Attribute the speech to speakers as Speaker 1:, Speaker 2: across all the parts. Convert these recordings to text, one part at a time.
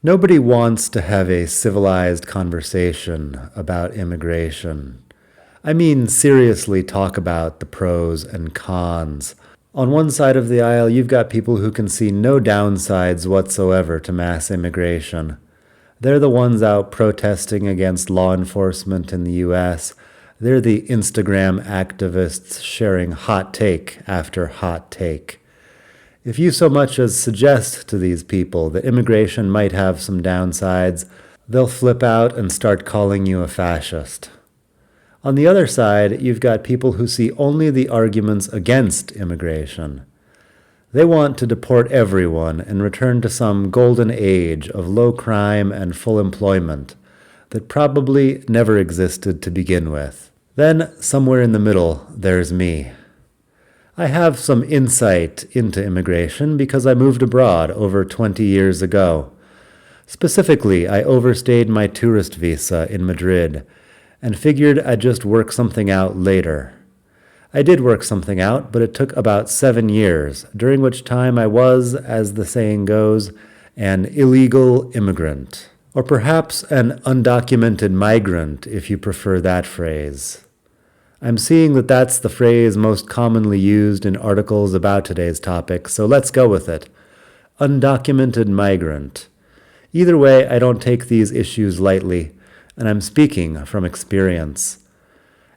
Speaker 1: Nobody wants to have a civilized conversation about immigration. I mean, seriously talk about the pros and cons. On one side of the aisle, you've got people who can see no downsides whatsoever to mass immigration. They're the ones out protesting against law enforcement in the US. They're the Instagram activists sharing hot take after hot take. If you so much as suggest to these people that immigration might have some downsides, they'll flip out and start calling you a fascist. On the other side, you've got people who see only the arguments against immigration. They want to deport everyone and return to some golden age of low crime and full employment that probably never existed to begin with. Then, somewhere in the middle, there's me. I have some insight into immigration because I moved abroad over 20 years ago. Specifically, I overstayed my tourist visa in Madrid and figured I'd just work something out later. I did work something out, but it took about 7 years, during which time I was, as the saying goes, an illegal immigrant. Or perhaps an undocumented migrant, if you prefer that phrase. I'm seeing that that's the phrase most commonly used in articles about today's topic, so let's go with it. Undocumented migrant. Either way, I don't take these issues lightly, and I'm speaking from experience.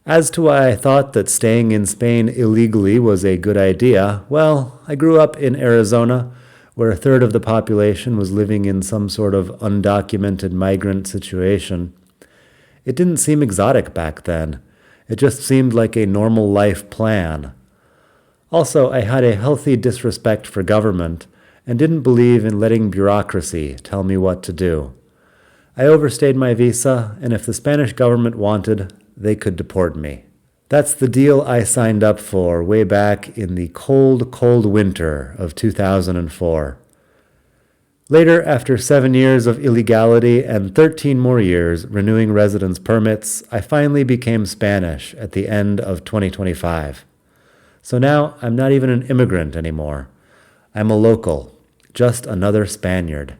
Speaker 1: As to why I thought that staying in Spain illegally was a good idea, well, I grew up in Arizona, where a third of the population was living in some sort of undocumented migrant situation. It didn't seem exotic back then. It just seemed like a normal life plan. Also, I had a healthy disrespect for government and didn't believe in letting bureaucracy tell me what to do. I overstayed my visa, and if the Spanish government wanted, they could deport me. That's the deal I signed up for way back in the cold, cold winter of 2004. Later, after 7 years of illegality and 13 more years renewing residence permits, I finally became Spanish at the end of 2025. So now I'm not even an immigrant anymore. I'm a local, just another Spaniard.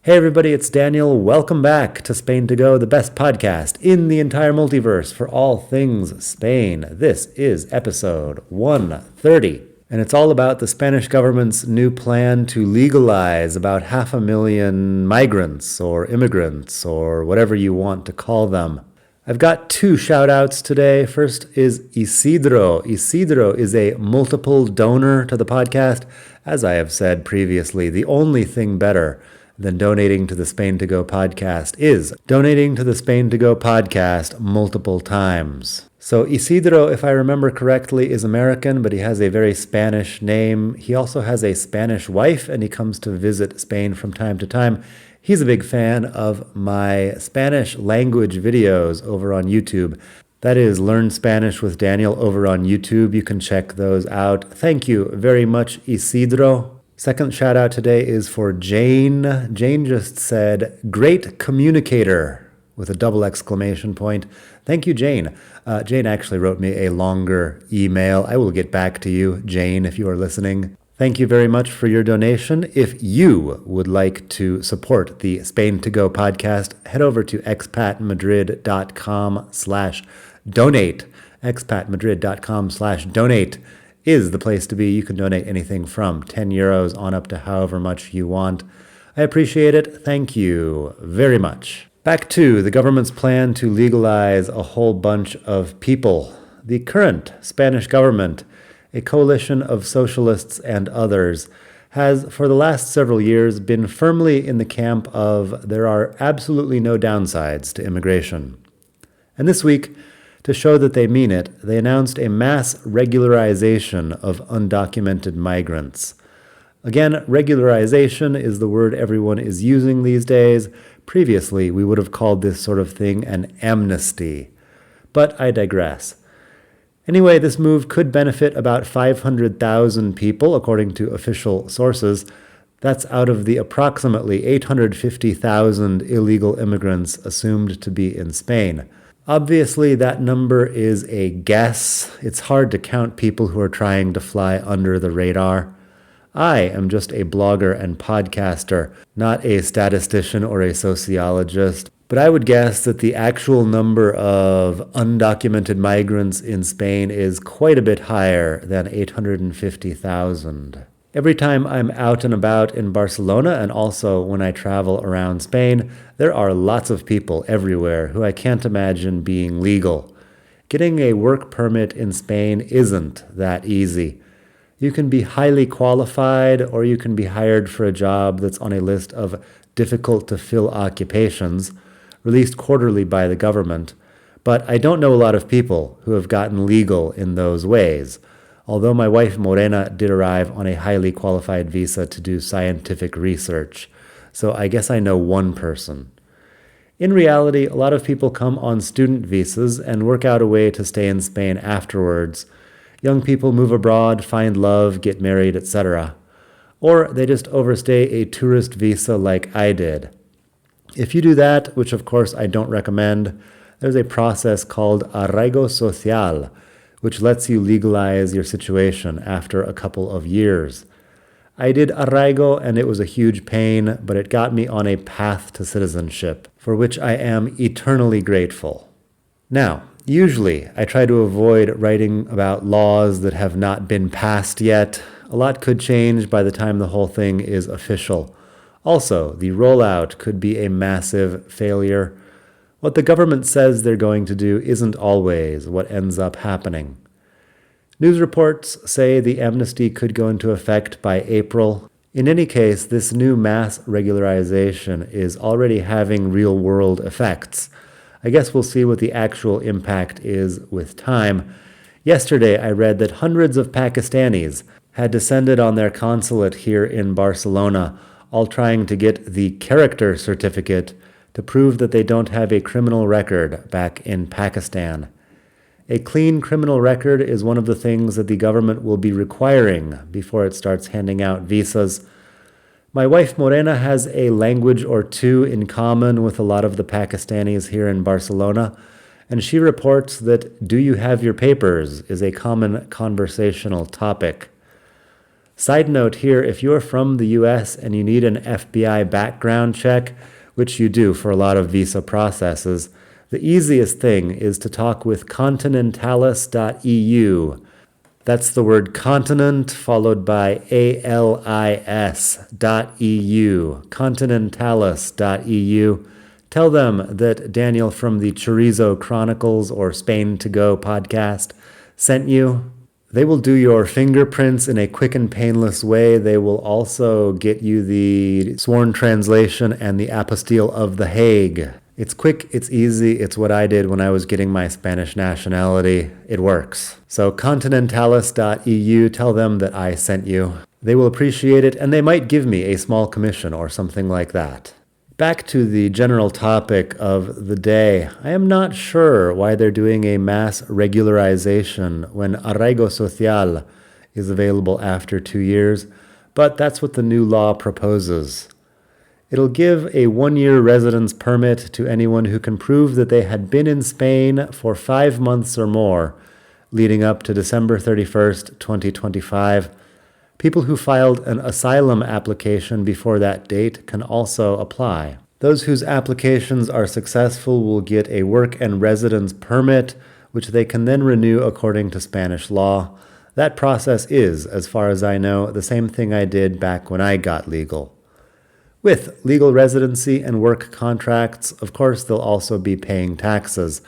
Speaker 1: Hey everybody, it's Daniel. Welcome back to Spain to Go, the best podcast in the entire multiverse for all things Spain. This is episode 130. And it's all about the Spanish government's new plan to legalize about 500,000 migrants or immigrants or whatever you want to call them. I've got 2 shout-outs today. First is Isidro. Isidro is a multiple donor to the podcast. As I have said previously, the only thing better than donating to the Spain to Go podcast is donating to the Spain to Go podcast multiple times. So Isidro, if I remember correctly, is American, but he has a very Spanish name. He also has a Spanish wife, and he comes to visit Spain from time to time. He's a big fan of my Spanish language videos over on YouTube. That is Learn Spanish with Daniel over on YouTube. You can check those out. Thank you very much, Isidro. Second shout out today is for Jane. Jane just said, great communicator, with a double exclamation point. Thank you, Jane. Jane actually wrote me a longer email. I will get back to you, Jane, if you are listening. Thank you very much for your donation. If you would like to support the Spain to Go podcast, head over to expatmadrid.com/donate. expatmadrid.com/donate is the place to be. You can donate anything from 10 euros on up to however much you want. I appreciate it. Thank you very much. Back to the government's plan to legalize a whole bunch of people. The current Spanish government, a coalition of socialists and others, has for the last several years been firmly in the camp of there are absolutely no downsides to immigration. And this week, to show that they mean it, they announced a mass regularization of undocumented migrants. Again, regularization is the word everyone is using these days. Previously, we would have called this sort of thing an amnesty. But I digress. Anyway, this move could benefit about 500,000 people, according to official sources. That's out of the approximately 850,000 illegal immigrants assumed to be in Spain. Obviously, that number is a guess. It's hard to count people who are trying to fly under the radar. I am just a blogger and podcaster, not a statistician or a sociologist, but I would guess that the actual number of undocumented migrants in Spain is quite a bit higher than 850,000. Every time I'm out and about in Barcelona, and also when I travel around Spain, there are lots of people everywhere who I can't imagine being legal. Getting a work permit in Spain isn't that easy. You can be highly qualified, or you can be hired for a job that's on a list of difficult-to-fill occupations, released quarterly by the government, but I don't know a lot of people who have gotten legal in those ways, although my wife Morena did arrive on a highly qualified visa to do scientific research, so I guess I know one person. In reality, a lot of people come on student visas and work out a way to stay in Spain afterwards. Young people move abroad, find love, get married, etc. Or they just overstay a tourist visa like I did. If you do that, which of course I don't recommend, there's a process called arraigo social, which lets you legalize your situation after a couple of years. I did arraigo and it was a huge pain, but it got me on a path to citizenship, for which I am eternally grateful. Now, usually I try to avoid writing about laws that have not been passed yet. A lot could change by the time the whole thing is official. Also, the rollout could be a massive failure. What the government says they're going to do isn't always what ends up happening. News reports say the amnesty could go into effect by April. In any case, this new mass regularization is already having real-world effects. I guess we'll see what the actual impact is with time. Yesterday, I read that hundreds of Pakistanis had descended on their consulate here in Barcelona, all trying to get the character certificate to prove that they don't have a criminal record back in Pakistan. A clean criminal record is one of the things that the government will be requiring before it starts handing out visas. My wife Morena has a language or two in common with a lot of the Pakistanis here in Barcelona, and she reports that "do you have your papers" is a common conversational topic. Side note here, if you're from the US and you need an FBI background check, which you do for a lot of visa processes, the easiest thing is to talk with continentalis.eu. That's the word continent followed by ALIS.eu, continentalis.eu. Tell them that Daniel from the Chorizo Chronicles or Spain to Go podcast sent you. They will do your fingerprints in a quick and painless way. They will also get you the sworn translation and the apostille of The Hague. It's quick, it's easy, it's what I did when I was getting my Spanish nationality. It works. So continentalis.eu, tell them that I sent you. They will appreciate it, and they might give me a small commission or something like that. Back to the general topic of the day. I am not sure why they're doing a mass regularization when arraigo social is available after 2 years, but that's what the new law proposes. It'll give a 1-year residence permit to anyone who can prove that they had been in Spain for 5 months or more, leading up to December 31st, 2025. People who filed an asylum application before that date can also apply. Those whose applications are successful will get a work and residence permit, which they can then renew according to Spanish law. That process is, as far as I know, the same thing I did back when I got legal. With legal residency and work contracts, of course, they'll also be paying taxes,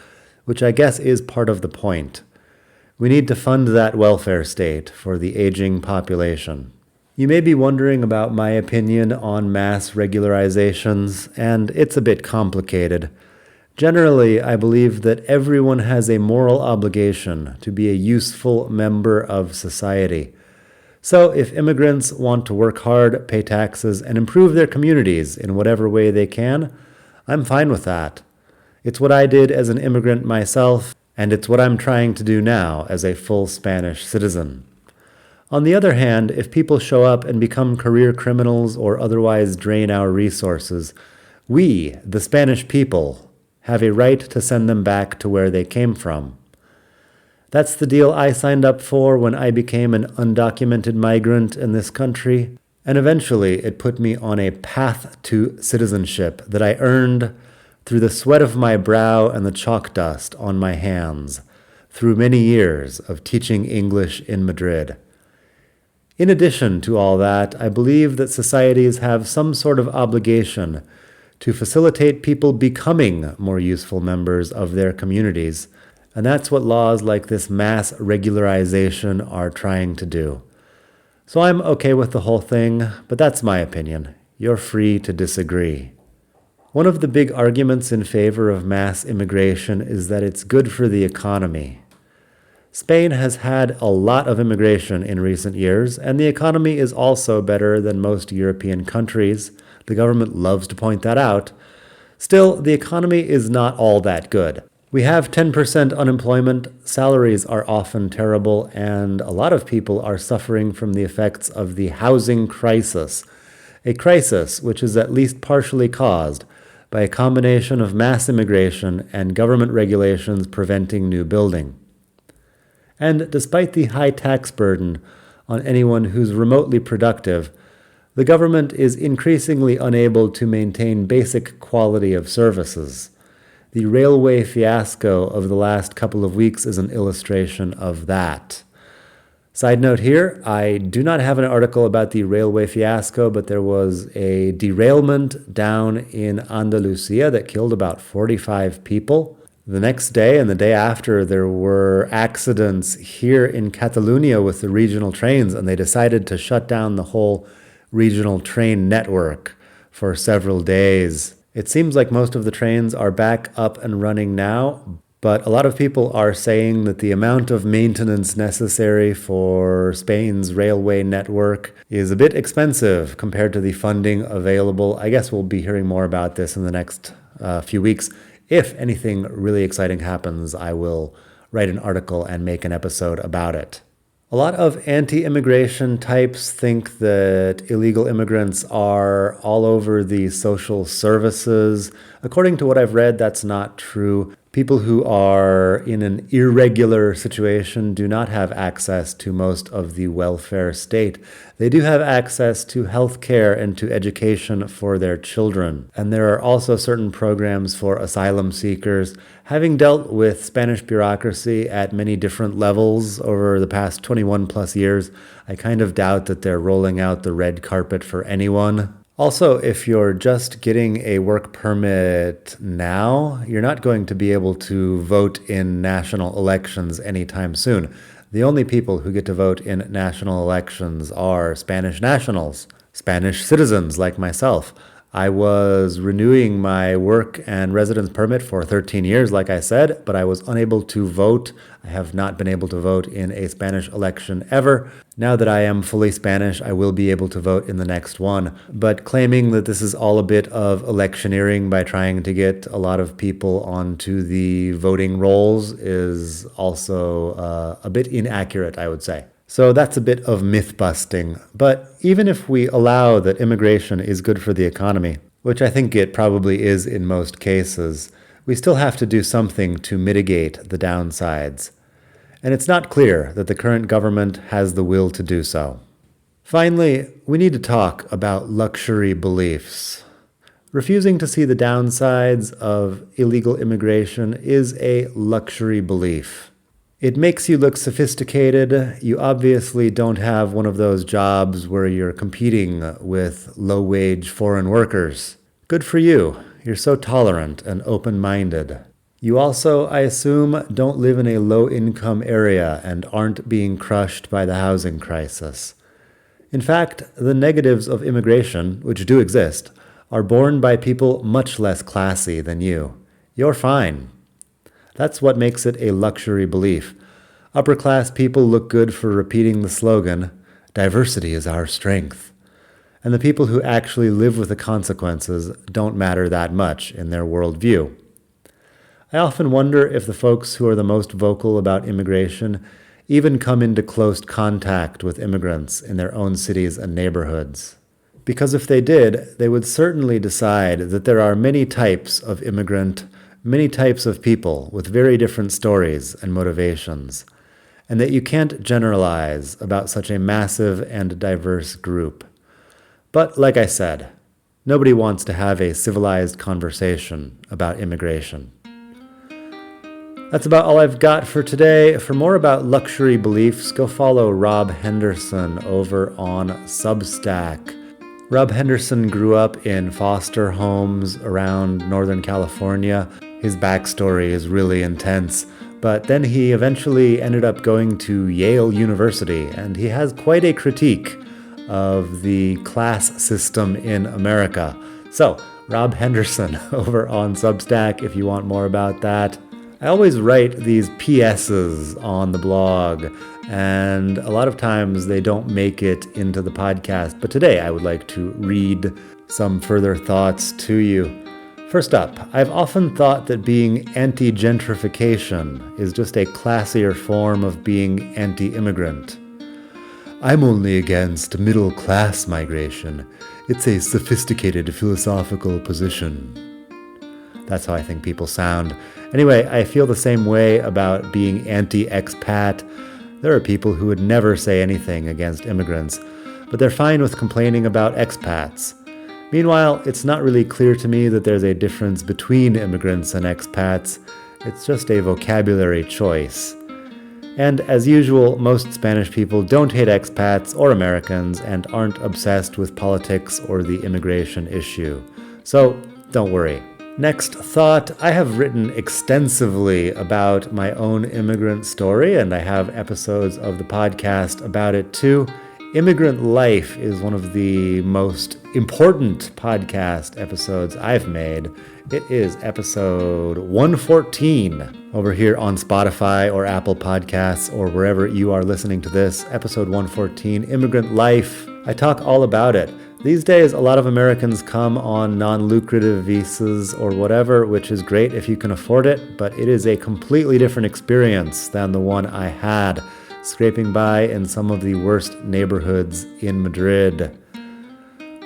Speaker 1: which I guess is part of the point. We need to fund that welfare state for the aging population. You may be wondering about my opinion on mass regularizations, and it's a bit complicated. Generally, I believe that everyone has a moral obligation to be a useful member of society. So if immigrants want to work hard, pay taxes, and improve their communities in whatever way they can, I'm fine with that. It's what I did as an immigrant myself, and it's what I'm trying to do now as a full Spanish citizen. On the other hand, if people show up and become career criminals or otherwise drain our resources, we, the Spanish people, have a right to send them back to where they came from. That's the deal I signed up for when I became an undocumented migrant in this country. And eventually, it put me on a path to citizenship that I earned through the sweat of my brow and the chalk dust on my hands, through many years of teaching English in Madrid. In addition to all that, I believe that societies have some sort of obligation to facilitate people becoming more useful members of their communities, and that's what laws like this mass regularization are trying to do. So I'm okay with the whole thing, but that's my opinion. You're free to disagree. One of the big arguments in favor of mass immigration is that it's good for the economy. Spain has had a lot of immigration in recent years, and the economy is also better than most European countries. The government loves to point that out. Still, the economy is not all that good. We have 10% unemployment, salaries are often terrible, and a lot of people are suffering from the effects of the housing crisis, a crisis which is at least partially caused by a combination of mass immigration and government regulations preventing new building. And despite the high tax burden on anyone who's remotely productive, the government is increasingly unable to maintain basic quality of services. The railway fiasco of the last couple of weeks is an illustration of that. Side note here, I do not have an article about the railway fiasco, but there was a derailment down in Andalusia that killed about 45 people. The next day and the day after, there were accidents here in Catalonia with the regional trains, and they decided to shut down the whole regional train network for several days. It seems like most of the trains are back up and running now, but a lot of people are saying that the amount of maintenance necessary for Spain's railway network is a bit expensive compared to the funding available. I guess we'll be hearing more about this in the next few weeks. If anything really exciting happens, I will write an article and make an episode about it. A lot of anti-immigration types think that illegal immigrants are all over the social services. According to what I've read, that's not true. People who are in an irregular situation do not have access to most of the welfare state. They do have access to health care and to education for their children. And there are also certain programs for asylum seekers. Having dealt with Spanish bureaucracy at many different levels over the past 21 plus years, I kind of doubt that they're rolling out the red carpet for anyone. Also, if you're just getting a work permit now, you're not going to be able to vote in national elections anytime soon. The only people who get to vote in national elections are Spanish nationals, Spanish citizens like myself. I was renewing my work and residence permit for 13 years, like I said, but I was unable to vote. I have not been able to vote in a Spanish election ever. Now that I am fully Spanish, I will be able to vote in the next one. But claiming that this is all a bit of electioneering by trying to get a lot of people onto the voting rolls is also a bit inaccurate, I would say. So that's a bit of myth busting. But even if we allow that immigration is good for the economy, which I think it probably is in most cases, we still have to do something to mitigate the downsides. And it's not clear that the current government has the will to do so. Finally, we need to talk about luxury beliefs. Refusing to see the downsides of illegal immigration is a luxury belief. It makes you look sophisticated. You obviously don't have one of those jobs where you're competing with low-wage foreign workers. Good for you. You're so tolerant and open-minded. You also, I assume, don't live in a low-income area and aren't being crushed by the housing crisis. In fact, the negatives of immigration, which do exist, are borne by people much less classy than you. You're fine. That's what makes it a luxury belief. Upper-class people look good for repeating the slogan, "Diversity is our strength." And the people who actually live with the consequences don't matter that much in their worldview. I often wonder if the folks who are the most vocal about immigration even come into close contact with immigrants in their own cities and neighborhoods. Because if they did, they would certainly decide that there are many types of immigrant, many types of people with very different stories and motivations. and that you can't generalize about such a massive and diverse group. But like I said, nobody wants to have a civilized conversation about immigration. That's about all I've got for today. For more about luxury beliefs, go follow Rob Henderson over on Substack. Rob Henderson grew up in foster homes around Northern California. His backstory is really intense, but then he eventually ended up going to Yale University, and he has quite a critique of the class system in America. So, Rob Henderson over on Substack if you want more about that. I always write these PSs on the blog, and a lot of times they don't make it into the podcast, but today I would like to read some further thoughts to you. First up, I've often thought that being anti-gentrification is just a classier form of being anti-immigrant. I'm only against middle-class migration. It's a sophisticated philosophical position. That's how I think people sound. Anyway, I feel the same way about being anti-expat. There are people who would never say anything against immigrants, but they're fine with complaining about expats. Meanwhile, it's not really clear to me that there's a difference between immigrants and expats. It's just a vocabulary choice. And as usual, most Spanish people don't hate expats or Americans and aren't obsessed with politics or the immigration issue. So, don't worry. Next thought, I have written extensively about my own immigrant story, and I have episodes of the podcast about it too. Immigrant Life is one of the most important podcast episodes I've made. It is episode 114 over here on Spotify or Apple Podcasts or wherever you are listening to this. Episode 114, Immigrant Life. I talk all about it. These days, a lot of Americans come on non-lucrative visas or whatever, which is great if you can afford it, but it is a completely different experience than the one I had, scraping by in some of the worst neighborhoods in Madrid.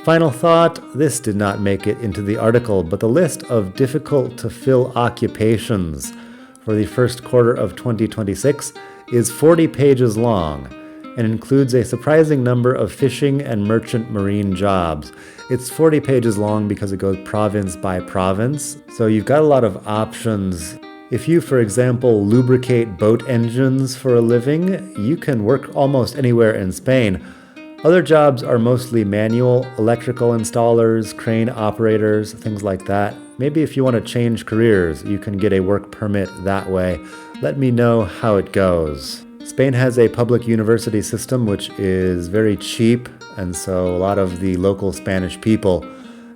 Speaker 1: Final thought, this did not make it into the article, but the list of difficult-to-fill occupations for the first quarter of 2026 is 40 pages long, and includes a surprising number of fishing and merchant marine jobs. It's 40 pages long because it goes province by province, so you've got a lot of options. If you, for example, lubricate boat engines for a living, you can work almost anywhere in Spain. Other jobs are mostly manual, electrical installers, crane operators, things like that. Maybe if you want to change careers, you can get a work permit that way. Let me know how it goes. Spain has a public university system which is very cheap, and so a lot of the local Spanish people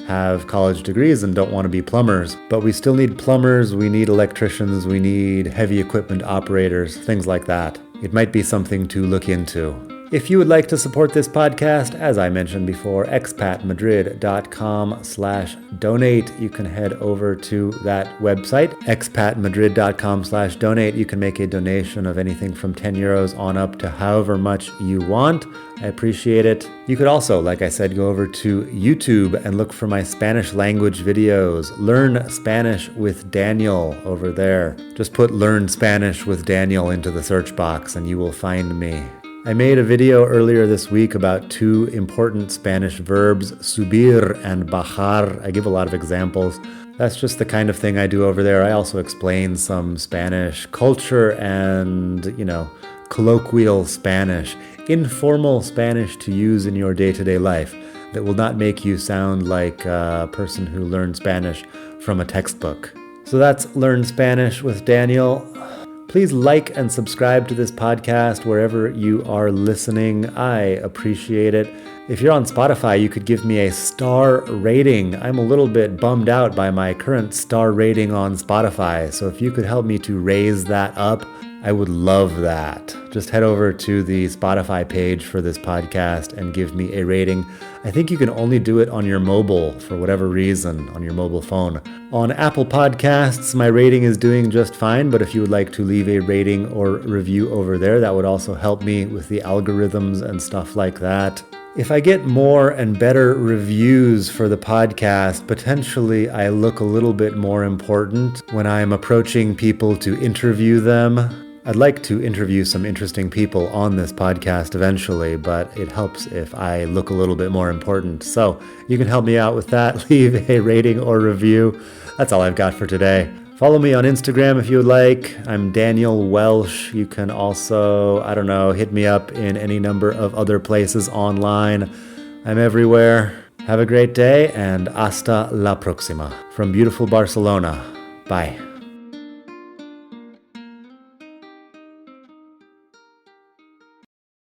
Speaker 1: have college degrees and don't want to be plumbers. But we still need plumbers, we need electricians, we need heavy equipment operators, things like that. It might be something to look into. If you would like to support this podcast, as I mentioned before, expatmadrid.com/donate. You can head over to that website, expatmadrid.com/donate. You can make a donation of anything from 10 euros on up to however much you want. I appreciate it. You could also, like I said, go over to YouTube and look for my Spanish language videos. Learn Spanish with Daniel over there. Just put Learn Spanish with Daniel into the search box and you will find me. I made a video earlier this week about two important Spanish verbs, subir and bajar. I give a lot of examples. That's just the kind of thing I do over there. I also explain some Spanish culture and, colloquial Spanish, informal Spanish to use in your day-to-day life that will not make you sound like a person who learned Spanish from a textbook. So that's Learn Spanish with Daniel. Please like and subscribe to this podcast wherever you are listening. I appreciate it. If you're on Spotify, you could give me a star rating. I'm a little bit bummed out by my current star rating on Spotify, so if you could help me to raise that up, I would love that. Just head over to the Spotify page for this podcast and give me a rating. I think you can only do it on your mobile for whatever reason, on your mobile phone. On Apple Podcasts, my rating is doing just fine, but if you would like to leave a rating or review over there, that would also help me with the algorithms and stuff like that. If I get more and better reviews for the podcast, potentially I look a little bit more important when I'm approaching people to interview them. I'd like to interview some interesting people on this podcast eventually, but it helps if I look a little bit more important. So you can help me out with that. Leave a rating or review. That's all I've got for today. Follow me on Instagram if you would like. I'm Daniel Welsh. You can also, hit me up in any number of other places online. I'm everywhere. Have a great day and hasta la próxima. From beautiful Barcelona. Bye.